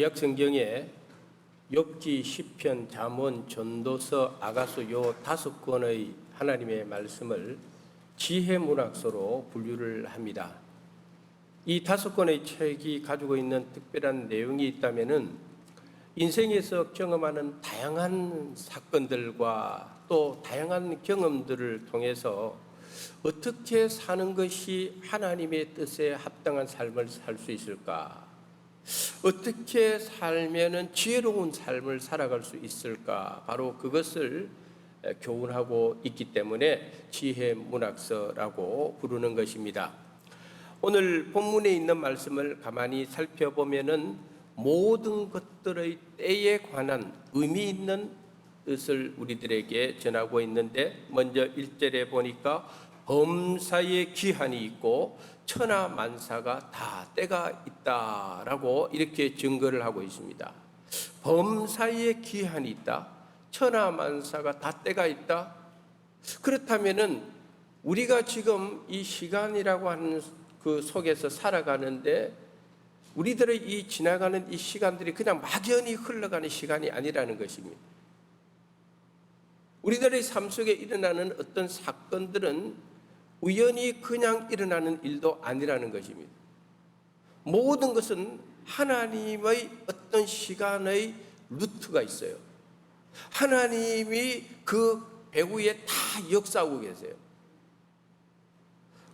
구약 성경에 욥기, 시편, 잠언, 전도서, 아가서 요 5권의 하나님의 말씀을 지혜 문학서로 분류를 합니다. 이 5권의 책이 가지고 있는 특별한 내용이 있다면은 인생에서 경험하는 다양한 사건들과 또 다양한 경험들을 통해서 어떻게 사는 것이 하나님의 뜻에 합당한 삶을 살 수 있을까? 어떻게 살면은 지혜로운 삶을 살아갈 수 있을까? 바로 그것을 교훈하고 있기 때문에 지혜 문학서라고 부르는 것입니다. 오늘 본문에 있는 말씀을 가만히 살펴보면은 모든 것들의 때에 관한 의미 있는 뜻을 우리들에게 전하고 있는데, 먼저 1절에 보니까 범사에 기한이 있고 천하 만사가 다 때가 있다라고 이렇게 증거를 하고 있습니다. 범사에 기한이 있다, 천하 만사가 다 때가 있다. 그렇다면은 우리가 지금 이 시간이라고 하는 그 속에서 살아가는데, 우리들의 이 지나가는 이 시간들이 그냥 막연히 흘러가는 시간이 아니라는 것입니다. 우리들의 삶 속에 일어나는 어떤 사건들은 우연히 그냥 일어나는 일도 아니라는 것입니다. 모든 것은 하나님의 어떤 시간의 루트가 있어요. 하나님이 그 배후에 다 역사하고 계세요.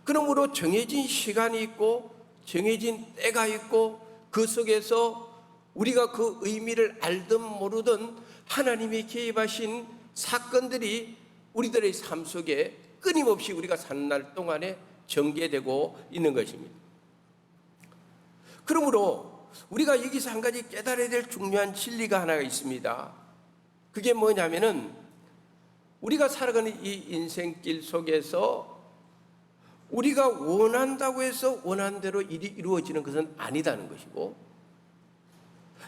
그러므로 정해진 시간이 있고 정해진 때가 있고, 그 속에서 우리가 그 의미를 알든 모르든 하나님이 개입하신 사건들이 우리들의 삶 속에 끊임없이 우리가 사는 날 동안에 전개되고 있는 것입니다. 그러므로 우리가 여기서 한 가지 깨달아야 될 중요한 진리가 하나가 있습니다. 그게 뭐냐면은, 우리가 살아가는 이 인생길 속에서 우리가 원한다고 해서 원하는 대로 일이 이루어지는 것은 아니다는 것이고,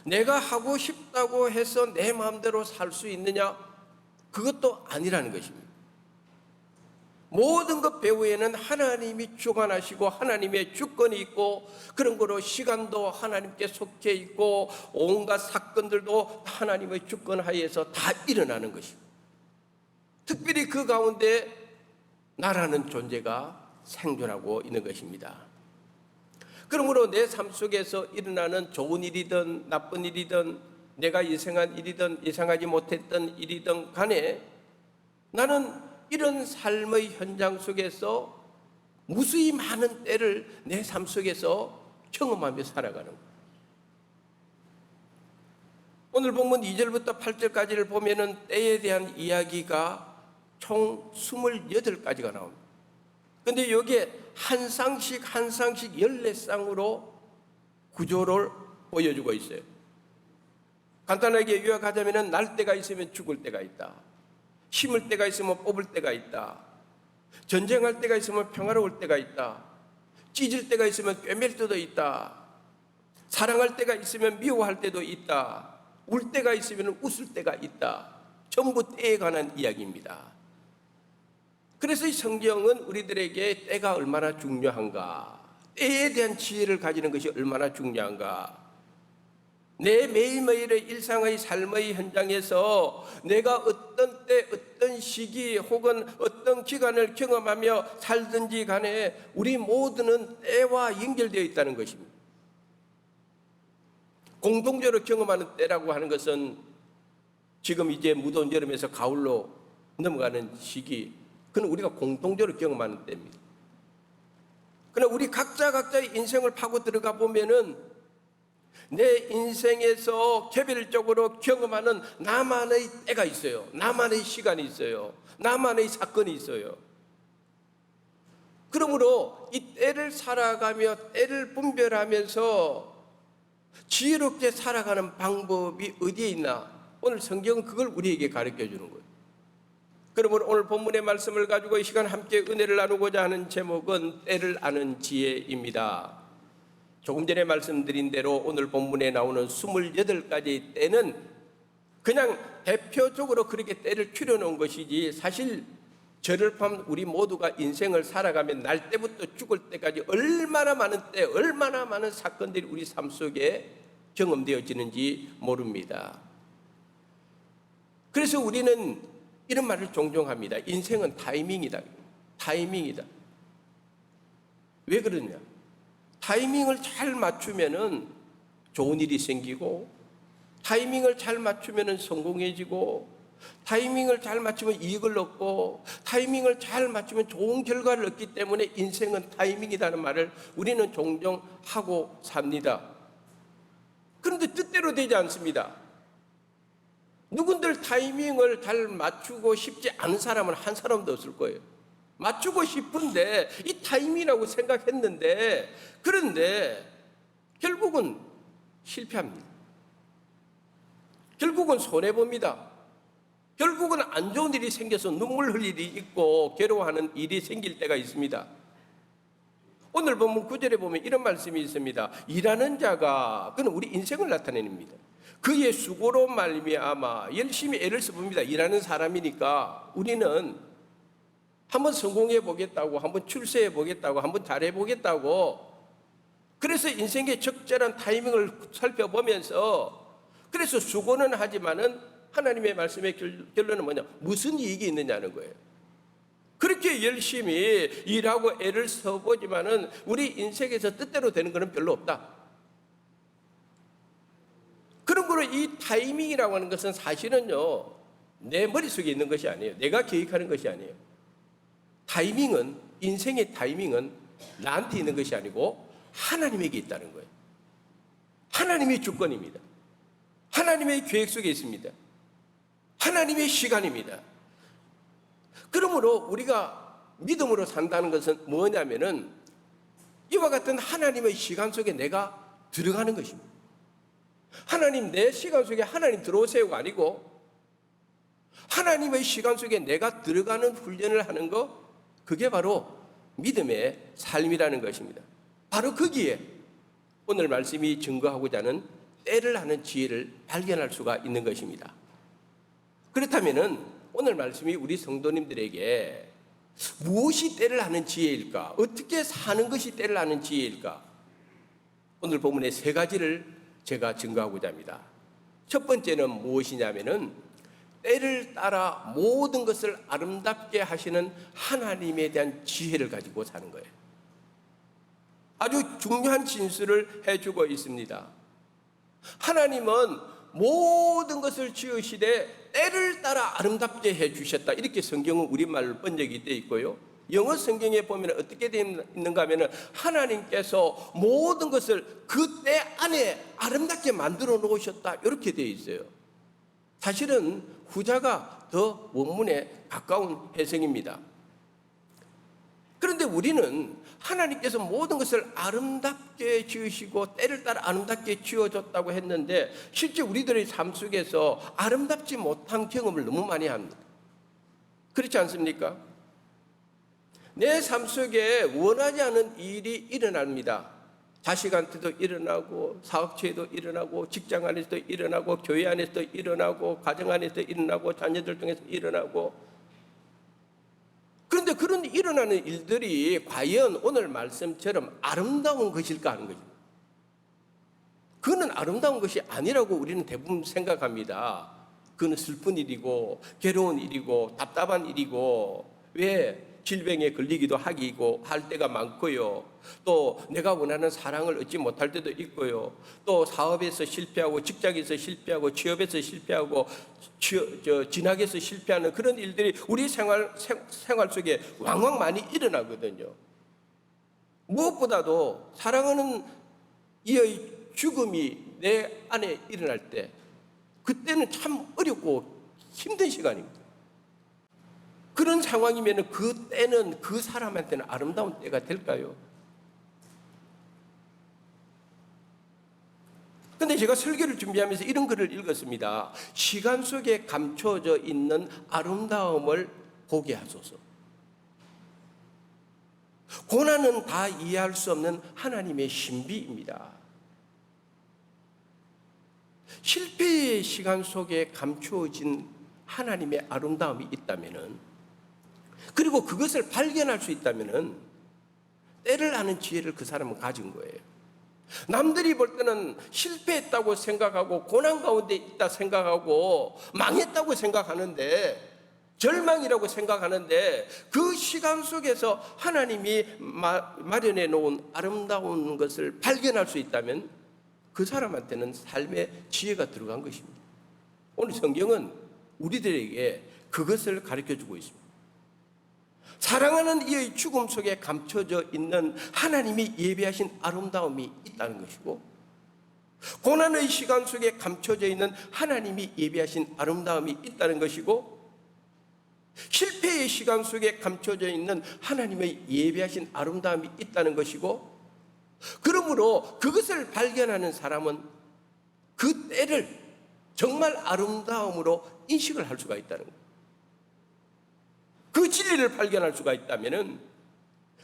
내가 하고 싶다고 해서 내 마음대로 살 수 있느냐, 그것도 아니라는 것입니다. 모든 것 배후에는 하나님이 주관하시고 하나님의 주권이 있고, 그런 거로 시간도 하나님께 속해 있고 온갖 사건들도 하나님의 주권 하에서 다 일어나는 것입니다. 특별히 그 가운데 나라는 존재가 생존하고 있는 것입니다. 그러므로 내 삶 속에서 일어나는 좋은 일이든 나쁜 일이든, 내가 예상한 일이든 예상하지 못했던 일이든 간에, 나는 이런 삶의 현장 속에서 무수히 많은 때를 내 삶 속에서 경험하며 살아가는 거예요. 오늘 본문 2절부터 8절까지를 보면은 때에 대한 이야기가 총 28가지가 나옵니다. 그런데 여기에 한 쌍씩 14쌍으로 구조를 보여주고 있어요. 간단하게 요약하자면, 날 때가 있으면 죽을 때가 있다, 심을 때가 있으면 뽑을 때가 있다, 전쟁할 때가 있으면 평화로울 때가 있다, 찢을 때가 있으면 꿰맬 때도 있다, 사랑할 때가 있으면 미워할 때도 있다, 울 때가 있으면 웃을 때가 있다. 전부 때에 관한 이야기입니다. 그래서 이 성경은 우리들에게 때가 얼마나 중요한가, 때에 대한 지혜를 가지는 것이 얼마나 중요한가, 내 매일매일의 일상의 삶의 현장에서 내가 어떤 때 어떤 시기 혹은 어떤 기간을 경험하며 살든지 간에 우리 모두는 때와 연결되어 있다는 것입니다. 공동적으로 경험하는 때라고 하는 것은 지금 이제 무더운 여름에서 가을로 넘어가는 시기, 그건 우리가 공동적으로 경험하는 때입니다. 그러나 우리 각자의 인생을 파고 들어가 보면은 내 인생에서 개별적으로 경험하는 나만의 때가 있어요. 나만의 시간이 있어요. 나만의 사건이 있어요. 그러므로 이 때를 살아가며 때를 분별하면서 지혜롭게 살아가는 방법이 어디에 있나? 오늘 성경은 그걸 우리에게 가르쳐 주는 거예요. 그러므로 오늘 본문의 말씀을 가지고 이 시간 함께 은혜를 나누고자 하는 제목은 때를 아는 지혜입니다. 조금 전에 말씀드린 대로 오늘 본문에 나오는 28가지 때는 그냥 대표적으로 그렇게 때를 추려놓은 것이지, 사실 저를 포함한 우리 모두가 인생을 살아가면 날 때부터 죽을 때까지 얼마나 많은 때, 얼마나 많은 사건들이 우리 삶 속에 경험되어지는지 모릅니다. 그래서 우리는 이런 말을 종종 합니다. 인생은 타이밍이다. 타이밍이다. 왜 그러냐? 타이밍을 잘 맞추면은 좋은 일이 생기고, 타이밍을 잘 맞추면은 성공해지고, 타이밍을 잘 맞추면 이익을 얻고, 타이밍을 잘 맞추면 좋은 결과를 얻기 때문에 인생은 타이밍이라는 말을 우리는 종종 하고 삽니다. 그런데 뜻대로 되지 않습니다. 누군들 타이밍을 잘 맞추고 싶지 않은 사람은 한 사람도 없을 거예요. 맞추고 싶은데 이 타이밍이라고 생각했는데, 그런데 결국은 실패합니다. 결국은 손해봅니다. 결국은 안 좋은 일이 생겨서 눈물 흘릴 일이 있고 괴로워하는 일이 생길 때가 있습니다. 오늘 보면 9절에 보면 이런 말씀이 있습니다. 일하는 자가, 그는 우리 인생을 나타냅니다. 그의 수고로 말미암아 열심히 애를 써봅니다. 일하는 사람이니까 우리는 한번 성공해 보겠다고, 한번 출세해 보겠다고, 한번 잘해 보겠다고, 그래서 인생의 적절한 타이밍을 살펴보면서, 그래서 수고는 하지만은 하나님의 말씀의 결론은 뭐냐? 무슨 이익이 있느냐는 거예요. 그렇게 열심히 일하고 애를 써보지만은 우리 인생에서 뜻대로 되는 것은 별로 없다. 그러므로 이 타이밍이라고 하는 것은 사실은요, 내 머릿속에 있는 것이 아니에요. 내가 계획하는 것이 아니에요. 타이밍은, 인생의 타이밍은 나한테 있는 것이 아니고 하나님에게 있다는 거예요. 하나님의 주권입니다. 하나님의 계획 속에 있습니다. 하나님의 시간입니다. 그러므로 우리가 믿음으로 산다는 것은 뭐냐면은 이와 같은 하나님의 시간 속에 내가 들어가는 것입니다. 하나님, 내 시간 속에 하나님 들어오세요가 아니고 하나님의 시간 속에 내가 들어가는 훈련을 하는 것, 그게 바로 믿음의 삶이라는 것입니다. 바로 거기에 오늘 말씀이 증거하고자 하는 때를 하는 지혜를 발견할 수가 있는 것입니다. 그렇다면은 오늘 말씀이 우리 성도님들에게 무엇이 때를 하는 지혜일까? 어떻게 사는 것이 때를 하는 지혜일까? 오늘 본문의 세 가지를 제가 증거하고자 합니다. 첫 번째는 무엇이냐면은 때를 따라 모든 것을 아름답게 하시는 하나님에 대한 지혜를 가지고 사는 거예요. 아주 중요한 진술을 해주고 있습니다. 하나님은 모든 것을 지으시되 때를 따라 아름답게 해주셨다. 이렇게 성경은 우리말로 번역이 되어 있고요. 영어 성경에 보면 어떻게 되어 있는가 하면 하나님께서 모든 것을 그 때 안에 아름답게 만들어 놓으셨다. 이렇게 되어 있어요. 사실은 후자가 더 원문에 가까운 해석입니다. 그런데 우리는 하나님께서 모든 것을 아름답게 지으시고 때를 따라 아름답게 지어줬다고 했는데, 실제 우리들의 삶 속에서 아름답지 못한 경험을 너무 많이 합니다. 그렇지 않습니까? 내 삶 속에 원하지 않은 일이 일어납니다. 자식한테도 일어나고, 사업체에도 일어나고, 직장 안에서도 일어나고, 교회 안에서도 일어나고, 가정 안에서도 일어나고, 자녀들 중에서 일어나고. 그런데 그런 일어나는 일들이 과연 오늘 말씀처럼 아름다운 것일까 하는 거죠. 그거는 아름다운 것이 아니라고 우리는 대부분 생각합니다. 그건 슬픈 일이고, 괴로운 일이고, 답답한 일이고, 왜 질병에 걸리기도 하기고 할 때가 많고요. 또 내가 원하는 사랑을 얻지 못할 때도 있고요. 또 사업에서 실패하고, 직장에서 실패하고, 취업에서 실패하고, 진학에서 실패하는 그런 일들이 우리 생활 속에 왕왕 많이 일어나거든요. 무엇보다도 사랑하는 이의 죽음이 내 안에 일어날 때, 그때는 참 어렵고 힘든 시간입니다. 그런 상황이면 그 때는 그 사람한테는 아름다운 때가 될까요? 근데 제가 설교를 준비하면서 이런 글을 읽었습니다. 시간 속에 감춰져 있는 아름다움을 보게 하소서. 고난은 다 이해할 수 없는 하나님의 신비입니다. 실패의 시간 속에 감추어진 하나님의 아름다움이 있다면은, 그리고 그것을 발견할 수 있다면은 때를 아는 지혜를 그 사람은 가진 거예요. 남들이 볼 때는 실패했다고 생각하고 고난 가운데 있다 생각하고 망했다고 생각하는데, 절망이라고 생각하는데, 그 시간 속에서 하나님이 마련해 놓은 아름다운 것을 발견할 수 있다면 그 사람한테는 삶의 지혜가 들어간 것입니다. 오늘 성경은 우리들에게 그것을 가르쳐주고 있습니다. 사랑하는 이의 죽음 속에 감춰져 있는 하나님이 예비하신 아름다움이 있다는 것이고, 고난의 시간 속에 감춰져 있는 하나님이 예비하신 아름다움이 있다는 것이고, 실패의 시간 속에 감춰져 있는 하나님의 예비하신 아름다움이 있다는 것이고, 그러므로 그것을 발견하는 사람은 그 때를 정말 아름다움으로 인식을 할 수가 있다는 거예요. 그 진리를 발견할 수가 있다면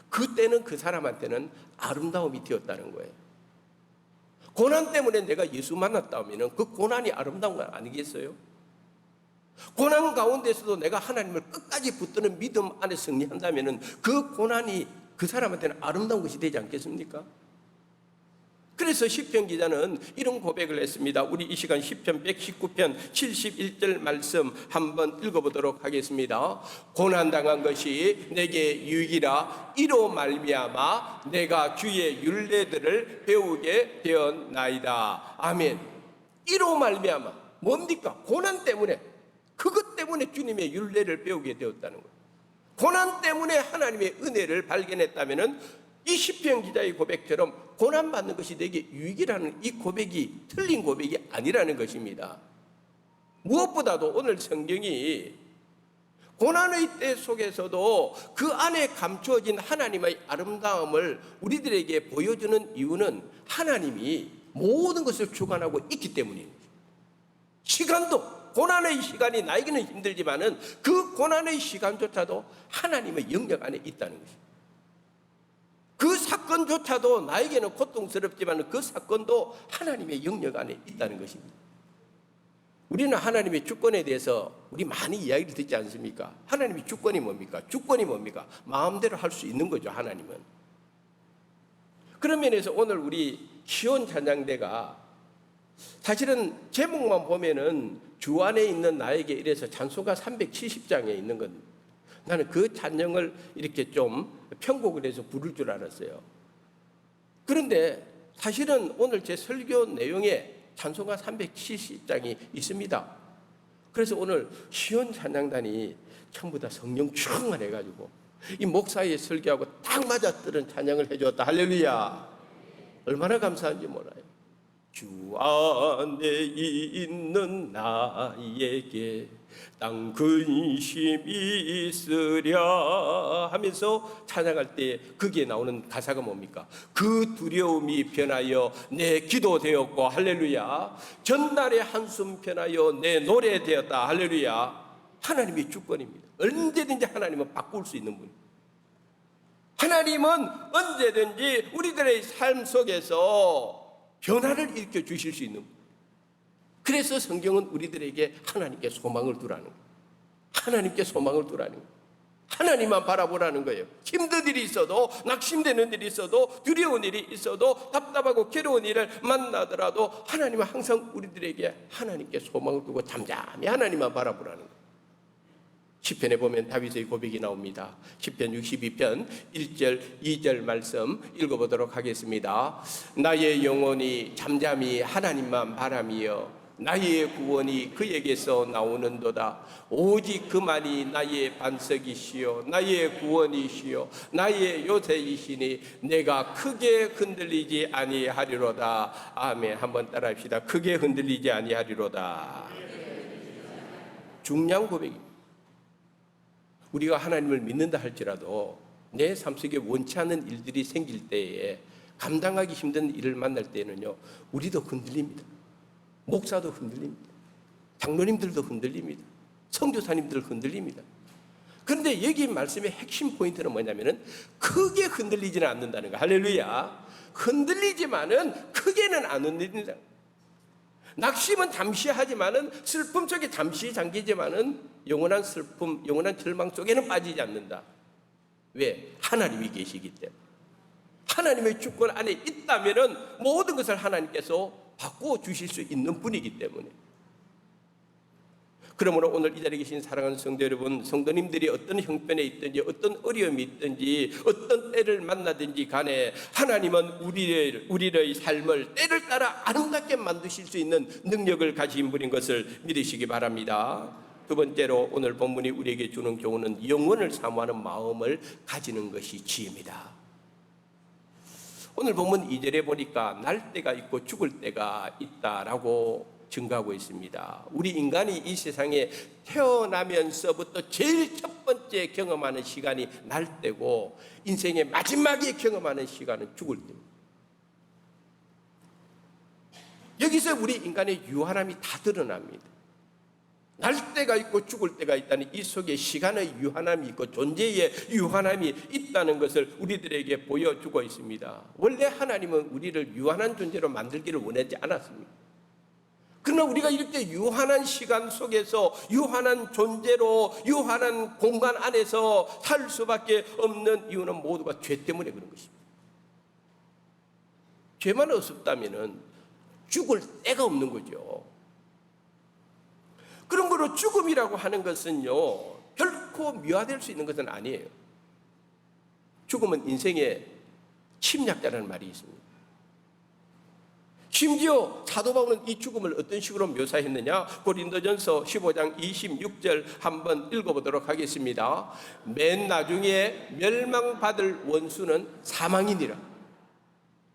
그때는 그 사람한테는 아름다움이 되었다는 거예요. 고난 때문에 내가 예수 만났다면 그 고난이 아름다운 건 아니겠어요? 고난 가운데서도 내가 하나님을 끝까지 붙드는 믿음 안에 승리한다면 그 고난이 그 사람한테는 아름다운 것이 되지 않겠습니까? 그래서 시편 기자는 이런 고백을 했습니다. 우리 이 시간 시편 119편 71절 말씀 한번 읽어보도록 하겠습니다. 고난당한 것이 내게 유익이라 이로 말미암아 내가 주의 율례들을 배우게 되었나이다. 아멘. 이로 말미암아 뭡니까? 고난 때문에, 그것 때문에 주님의 율례를 배우게 되었다는 거예요. 고난 때문에 하나님의 은혜를 발견했다면 이 시편 기자의 고백처럼 고난받는 것이 내게 유익이라는 이 고백이 틀린 고백이 아니라는 것입니다. 무엇보다도 오늘 성경이 고난의 때 속에서도 그 안에 감추어진 하나님의 아름다움을 우리들에게 보여주는 이유는 하나님이 모든 것을 주관하고 있기 때문입니다. 시간도, 고난의 시간이 나에게는 힘들지만은 그 고난의 시간조차도 하나님의 영역 안에 있다는 것입니다. 그 사건조차도 나에게는 고통스럽지만 그 사건도 하나님의 영역 안에 있다는 것입니다. 우리는 하나님의 주권에 대해서 우리 많이 이야기를 듣지 않습니까? 하나님의 주권이 뭡니까? 주권이 뭡니까? 마음대로 할 수 있는 거죠, 하나님은. 그런 면에서 오늘 우리 시온 찬양대가 사실은 제목만 보면은 주 안에 있는 나에게 이래서 찬송가 370장에 있는 건, 나는 그 찬양을 이렇게 좀 편곡을 해서 부를 줄 알았어요. 그런데 사실은 오늘 제 설교 내용에 찬송가 370장이 있습니다. 그래서 오늘 시온 찬양단이 전부 다 성령 충만해가지고 이 목사의 설교하고 딱 맞아뜨는 찬양을 해주었다. 할렐루야. 얼마나 감사한지 몰라요. 주 안에 있는 나에게 땅 근심이 있으랴 하면서 찬양할 때 거기에 나오는 가사가 뭡니까? 그 두려움이 변하여 내 기도 되었고, 할렐루야. 전날의 한숨 변하여 내 노래 되었다. 할렐루야. 하나님의 주권입니다. 언제든지 하나님은 바꿀 수 있는 분. 하나님은 언제든지 우리들의 삶 속에서 변화를 일으켜 주실 수 있는 분. 그래서 성경은 우리들에게 하나님께 소망을 두라는 거예요. 하나님께 소망을 두라는 거예요. 하나님만 바라보라는 거예요. 힘든 일이 있어도, 낙심되는 일이 있어도, 두려운 일이 있어도, 답답하고 괴로운 일을 만나더라도 하나님은 항상 우리들에게 하나님께 소망을 두고 잠잠히 하나님만 바라보라는 거예요. 시편에 보면 다윗의 고백이 나옵니다. 시편 62편 1절 2절 말씀 읽어보도록 하겠습니다. 나의 영혼이 잠잠히 하나님만 바라며 나의 구원이 그에게서 나오는도다. 오직 그만이 나의 반석이시요 나의 구원이시요 나의 요새이시니 내가 크게 흔들리지 아니하리로다. 아멘. 한번 따라합시다. 크게 흔들리지 아니하리로다. 중요한 고백입니다. 우리가 하나님을 믿는다 할지라도 내 삶 속에 원치 않는 일들이 생길 때에, 감당하기 힘든 일을 만날 때에는요, 우리도 흔들립니다. 목사도 흔들립니다. 장로님들도 흔들립니다. 선교사님들 흔들립니다. 그런데 여기 말씀의 핵심 포인트는 뭐냐면은 크게 흔들리지는 않는다는 거. 할렐루야. 흔들리지만은 크게는 안 흔들린다. 낙심은 잠시 하지만은, 슬픔 속에 잠시 잠기지만은 영원한 슬픔, 영원한 절망 속에는 빠지지 않는다. 왜? 하나님이 계시기 때문에. 하나님의 주권 안에 있다면은 모든 것을 하나님께서 바꾸어 주실 수 있는 분이기 때문에. 그러므로 오늘 이 자리에 계신 사랑하는 성도 여러분, 성도님들이 어떤 형편에 있든지 어떤 어려움이 있든지 어떤 때를 만나든지 간에 하나님은 우리의 삶을 때를 따라 아름답게 만드실 수 있는 능력을 가진 분인 것을 믿으시기 바랍니다. 두 번째로 오늘 본문이 우리에게 주는 교훈은 영원을 사모하는 마음을 가지는 것이 지혜입니다. 오늘 본문 2절에 보니까 날 때가 있고 죽을 때가 있다라고 증가하고 있습니다. 우리 인간이 이 세상에 태어나면서부터 제일 첫 번째 경험하는 시간이 날 때고 인생의 마지막에 경험하는 시간은 죽을 때입니다. 여기서 우리 인간의 유한함이 다 드러납니다. 날 때가 있고 죽을 때가 있다는 이 속에 시간의 유한함이 있고 존재의 유한함이 있다는 것을 우리들에게 보여주고 있습니다. 원래 하나님은 우리를 유한한 존재로 만들기를 원하지 않았습니다. 그러나 우리가 이렇게 유한한 시간 속에서 유한한 존재로 유한한 공간 안에서 살 수밖에 없는 이유는 모두가 죄 때문에 그런 것입니다. 죄만 없었다면 죽을 때가 없는 거죠. 그런 거로 죽음이라고 하는 것은요, 결코 미화될 수 있는 것은 아니에요. 죽음은 인생의 침략자라는 말이 있습니다. 심지어 사도 바울은 이 죽음을 어떤 식으로 묘사했느냐? 고린도전서 15장 26절 한번 읽어보도록 하겠습니다. 맨 나중에 멸망받을 원수는 사망이니라.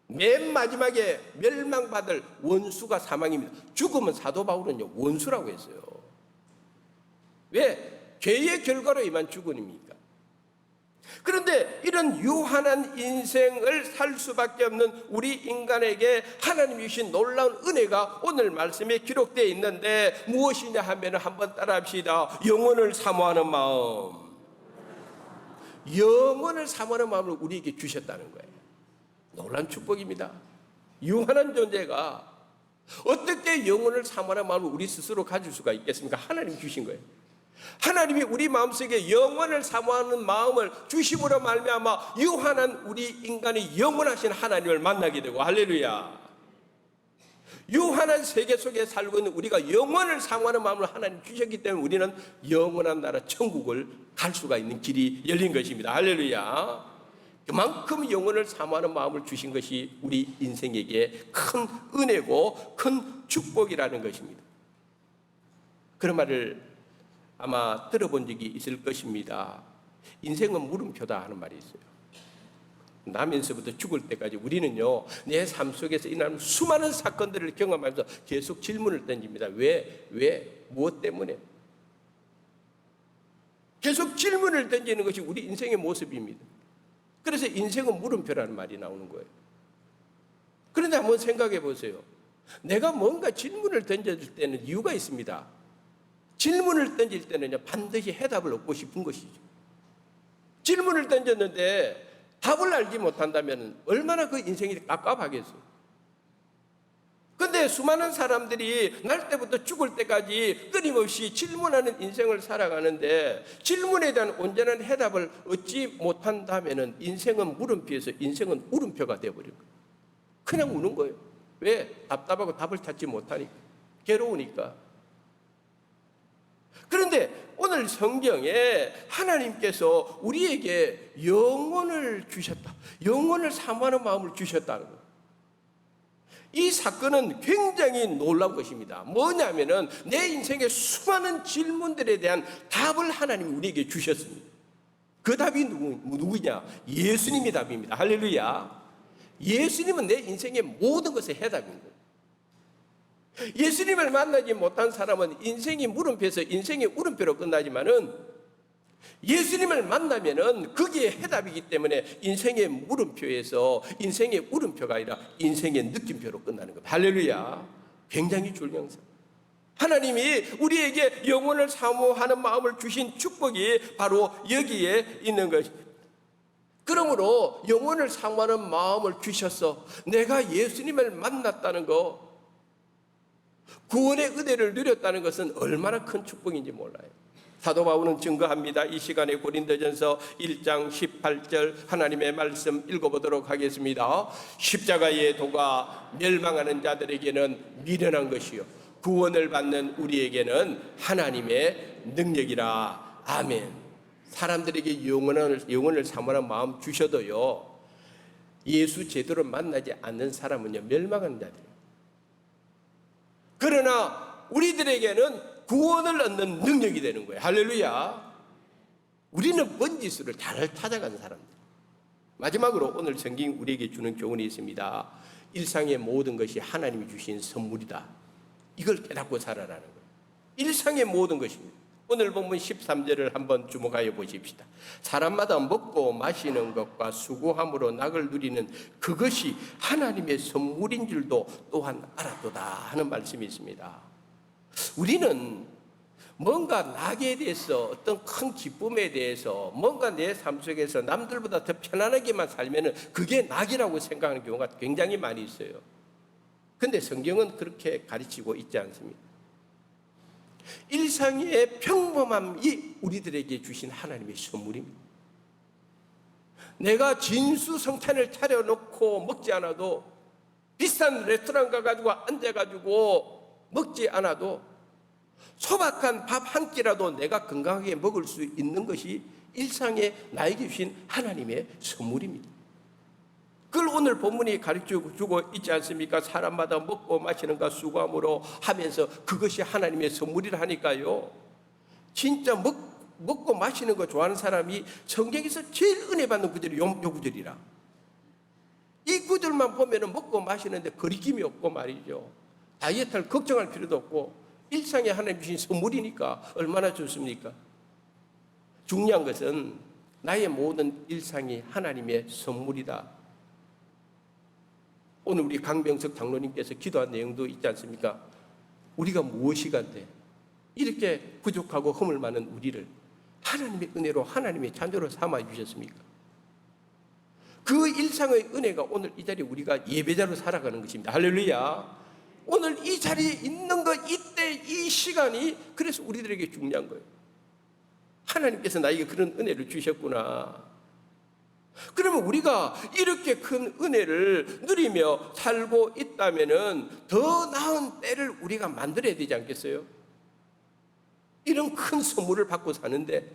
맨 마지막에 멸망받을 원수가 사망입니다. 죽음은 사도 바울은요, 원수라고 했어요. 왜? 죄의 결과로 임한 죽음입니까? 그런데 이런 유한한 인생을 살 수밖에 없는 우리 인간에게 하나님이 주신 놀라운 은혜가 오늘 말씀에 기록되어 있는데 무엇이냐 하면 한번 따라합시다. 영혼을 사모하는 마음. 영혼을 사모하는 마음을 우리에게 주셨다는 거예요. 놀라운 축복입니다. 유한한 존재가 어떻게 영혼을 사모하는 마음을 우리 스스로 가질 수가 있겠습니까? 하나님이 주신 거예요. 하나님이 우리 마음속에 영원을 사모하는 마음을 주심으로 말미암아 유한한 우리 인간이 영원하신 하나님을 만나게 되고, 할렐루야. 유한한 세계 속에 살고 있는 우리가 영원을 사모하는 마음을 하나님 주셨기 때문에 우리는 영원한 나라 천국을 갈 수가 있는 길이 열린 것입니다. 할렐루야. 그만큼 영혼을 사모하는 마음을 주신 것이 우리 인생에게 큰 은혜고 큰 축복이라는 것입니다. 그런 말을 아마 들어본 적이 있을 것입니다. 인생은 물음표다 하는 말이 있어요. 나면서부터 죽을 때까지 우리는요, 내 삶 속에서 일어나는 수많은 사건들을 경험하면서 계속 질문을 던집니다. 왜? 무엇 때문에? 계속 질문을 던지는 것이 우리 인생의 모습입니다. 그래서 인생은 물음표라는 말이 나오는 거예요. 그런데 한번 생각해 보세요. 내가 뭔가 질문을 던질 때는 이유가 있습니다. 질문을 던질 때는요, 반드시 해답을 얻고 싶은 것이죠. 질문을 던졌는데 답을 알지 못한다면 얼마나 그 인생이 깝깝하겠어요. 그런데 수많은 사람들이 날 때부터 죽을 때까지 끊임없이 질문하는 인생을 살아가는데 질문에 대한 온전한 해답을 얻지 못한다면 인생은 물음표에서 인생은 울음표가 되어버린 거예요. 그냥 우는 거예요. 왜? 답답하고 답을 찾지 못하니까. 괴로우니까. 그런데 오늘 성경에 하나님께서 우리에게 영혼을 주셨다. 영혼을 사모하는 마음을 주셨다는 거예요. 이 사건은 굉장히 놀라운 것입니다. 뭐냐면은 내 인생의 수많은 질문들에 대한 답을 하나님이 우리에게 주셨습니다. 그 답이 누구냐? 예수님이 답입니다. 할렐루야. 예수님은 내 인생의 모든 것의 해답입니다. 예수님을 만나지 못한 사람은 인생이 물음표에서 인생의 울음표로 끝나지만은 예수님을 만나면은 그게 해답이기 때문에 인생의 물음표에서 인생의 울음표가 아니라 인생의 느낌표로 끝나는 겁니다. 할렐루야. 굉장히 중요한 하나님이 우리에게 영혼을 사모하는 마음을 주신 축복이 바로 여기에 있는 것입니다. 그러므로 영혼을 사모하는 마음을 주셔서 내가 예수님을 만났다는 거, 구원의 은혜를 누렸다는 것은 얼마나 큰 축복인지 몰라요. 사도 바울은 증거합니다. 이 시간에 고린도전서 1장 18절 하나님의 말씀 읽어보도록 하겠습니다. 십자가의 도가 멸망하는 자들에게는 미련한 것이요 구원을 받는 우리에게는 하나님의 능력이라. 아멘. 사람들에게 영혼을 사모하는 마음 주셔도요, 예수 제대로 만나지 않는 사람은요 멸망하는 자들이에요. 그러나 우리들에게는 구원을 얻는 능력이 되는 거예요. 할렐루야. 우리는 번지수를 잘 찾아가는 사람들. 마지막으로 오늘 성경이 우리에게 주는 교훈이 있습니다. 일상의 모든 것이 하나님이 주신 선물이다. 이걸 깨닫고 살아라는 거예요. 일상의 모든 것입니다. 오늘 본문 13절을 한번 주목하여 보십시다. 사람마다 먹고 마시는 것과 수고함으로 낙을 누리는 그것이 하나님의 선물인 줄도 또한 알았도다 하는 말씀이 있습니다. 우리는 뭔가 낙에 대해서, 어떤 큰 기쁨에 대해서 뭔가 내 삶 속에서 남들보다 더 편안하게만 살면 그게 낙이라고 생각하는 경우가 굉장히 많이 있어요. 그런데 성경은 그렇게 가르치고 있지 않습니다. 일상의 평범함이 우리들에게 주신 하나님의 선물입니다. 내가 진수성찬을 차려놓고 먹지 않아도, 비싼 레스토랑 가가지고 앉아가지고 먹지 않아도 소박한 밥 한 끼라도 내가 건강하게 먹을 수 있는 것이 일상에 나에게 주신 하나님의 선물입니다. 그걸 오늘 본문이 가르쳐주고 있지 않습니까? 사람마다 먹고 마시는 것 수고함으로 하면서 그것이 하나님의 선물이라 하니까요, 진짜 먹고 마시는 거 좋아하는 사람이 성경에서 제일 은혜 받는 구절이 요 구절이라. 이 구절만 보면 먹고 마시는데 거리낌이 없고 말이죠. 다이어트를 걱정할 필요도 없고 일상에 하나님 주신 선물이니까 얼마나 좋습니까? 중요한 것은 나의 모든 일상이 하나님의 선물이다. 오늘 우리 강병석 장로님께서 기도한 내용도 있지 않습니까? 우리가 무엇이 간데 이렇게 부족하고 허물 많은 우리를 하나님의 은혜로 하나님의 자녀로 삼아 주셨습니까? 그 일상의 은혜가 오늘 이 자리에 우리가 예배자로 살아가는 것입니다. 할렐루야. 오늘 이 자리에 있는 것, 이때 이 시간이 그래서 우리들에게 중요한 거예요. 하나님께서 나에게 그런 은혜를 주셨구나. 그러면 우리가 이렇게 큰 은혜를 누리며 살고 있다면은 더 나은 때를 우리가 만들어야 되지 않겠어요? 이런 큰 선물을 받고 사는데,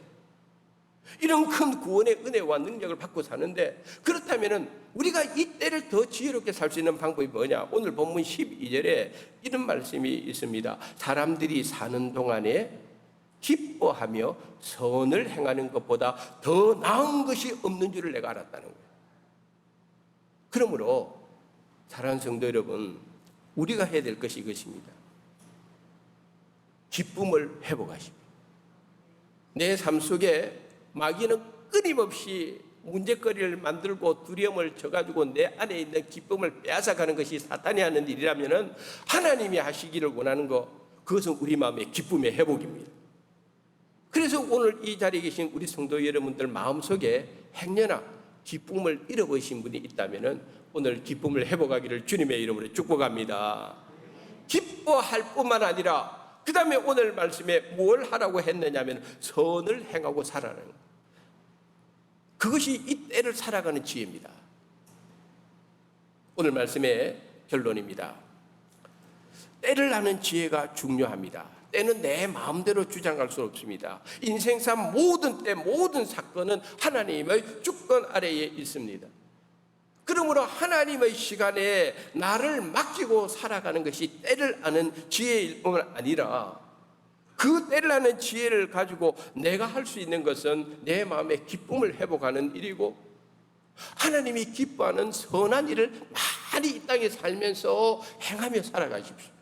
이런 큰 구원의 은혜와 능력을 받고 사는데, 그렇다면은 우리가 이 때를 더 지혜롭게 살 수 있는 방법이 뭐냐? 오늘 본문 12절에 이런 말씀이 있습니다. 사람들이 사는 동안에 기뻐하며 선을 행하는 것보다 더 나은 것이 없는 줄을 내가 알았다는 거예요. 그러므로 사랑하는 성도 여러분, 우리가 해야 될 것이 이것입니다. 기쁨을 회복하십니다. 내 삶 속에 마귀는 끊임없이 문제거리를 만들고 두려움을 줘가지고 내 안에 있는 기쁨을 빼앗아가는 것이 사탄이 하는 일이라면 하나님이 하시기를 원하는 것, 그것은 우리 마음의 기쁨의 회복입니다. 그래서 오늘 이 자리에 계신 우리 성도 여러분들 마음속에 행여나 기쁨을 잃어버리신 분이 있다면 오늘 기쁨을 회복하기를 주님의 이름으로 축복합니다. 기뻐할 뿐만 아니라 그 다음에 오늘 말씀에 뭘 하라고 했느냐면 선을 행하고 살아라는 거예요. 그것이 이 때를 살아가는 지혜입니다. 오늘 말씀의 결론입니다. 때를 아는 지혜가 중요합니다. 때는 내 마음대로 주장할 수 없습니다. 인생사 모든 때 모든 사건은 하나님의 주권 아래에 있습니다. 그러므로 하나님의 시간에 나를 맡기고 살아가는 것이 때를 아는 지혜일 뿐만 아니라 그 때를 아는 지혜를 가지고 내가 할 수 있는 것은 내 마음의 기쁨을 회복하는 일이고 하나님이 기뻐하는 선한 일을 많이 이 땅에 살면서 행하며 살아가십시오.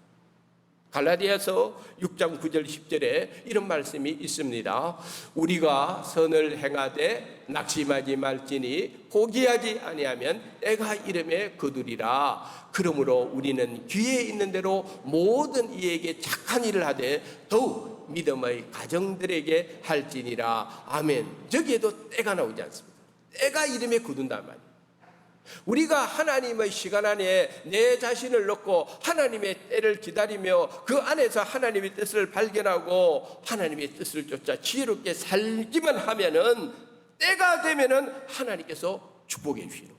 갈라디아서 6장 9절 10절에 이런 말씀이 있습니다. 우리가 선을 행하되 낙심하지 말지니 포기하지 아니하면 때가 이름에 거두리라. 그러므로 우리는 귀에 있는 대로 모든 이에게 착한 일을 하되 더욱 믿음의 가정들에게 할지니라. 아멘. 저기에도 때가 나오지 않습니다. 때가 이름에 거둔단 말이에요. 우리가 하나님의 시간 안에 내 자신을 넣고 하나님의 때를 기다리며 그 안에서 하나님의 뜻을 발견하고 하나님의 뜻을 쫓아 지혜롭게 살기만 하면은 때가 되면은 하나님께서 축복해 주시는,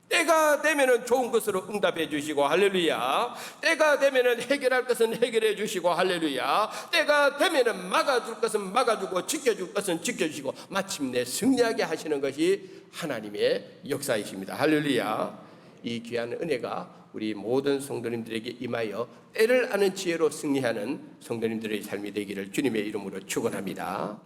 때가 되면은 좋은 것으로 응답해 주시고 할렐루야. 때가 되면은 해결할 것은 해결해 주시고 할렐루야. 때가 되면은 막아줄 것은 막아주고 지켜줄 것은 지켜주시고 마침내 승리하게 하시는 것이 하나님의 역사이십니다. 할렐루야. 이 귀한 은혜가 우리 모든 성도님들에게 임하여 때를 아는 지혜로 승리하는 성도님들의 삶이 되기를 주님의 이름으로 축원합니다.